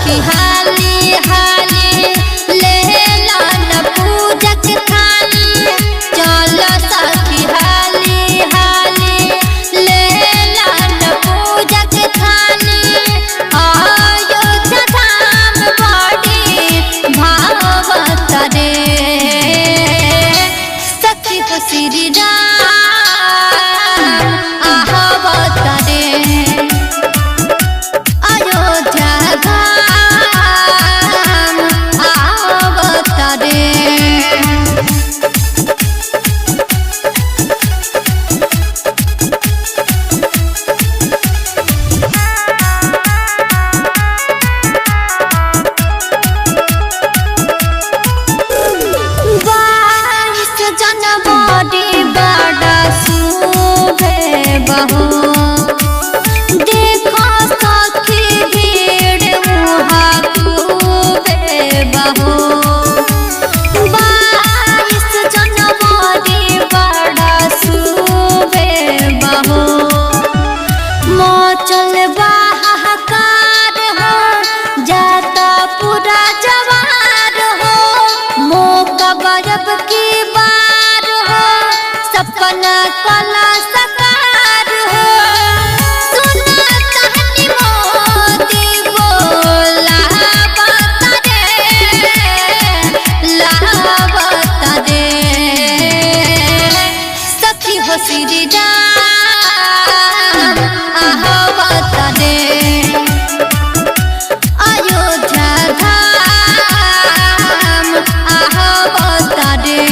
सखी हाली हाली लेला न पूजक थाली चलो सखी हाली हाली लेला न पूजक थाली अयोध्या धाम बड़ी भावत रे सखी हो श्री राम आहवत रे अयोध्या धाम आवत रे। जनवरी बड़ा शुभे बहो देखो सखी भीड़ मुहा खूबे बहो 22 जनवरी बड़ा शुभे बहो मोचल बाहकार हो जाता पूरा जवार हो मौका बरब की सपना कला सकार हो सुना कहानी मोती बोला लावत रे सखी हो श्री राम आहवत रे अयोध्या धाम आहवत रे।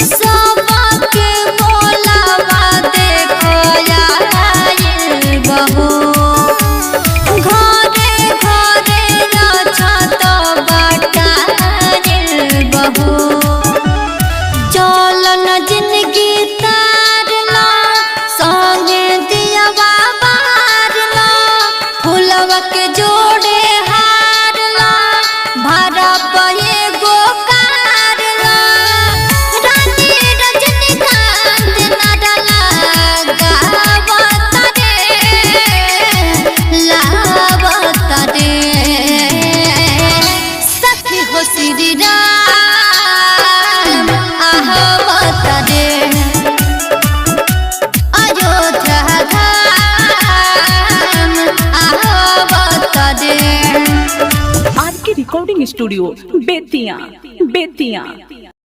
सबके बोलावा देखो आइल बहो घरे घरे छत बाटाइल बहो चलन जिंदगी तारला संगे दियवा बारला फुलवा के जोड़े हारला भरा पे गो श्री राम आहवत रे अयोध्या धाम आहवत रे। आर के रिकॉर्डिंग स्टूडियो बेतिया।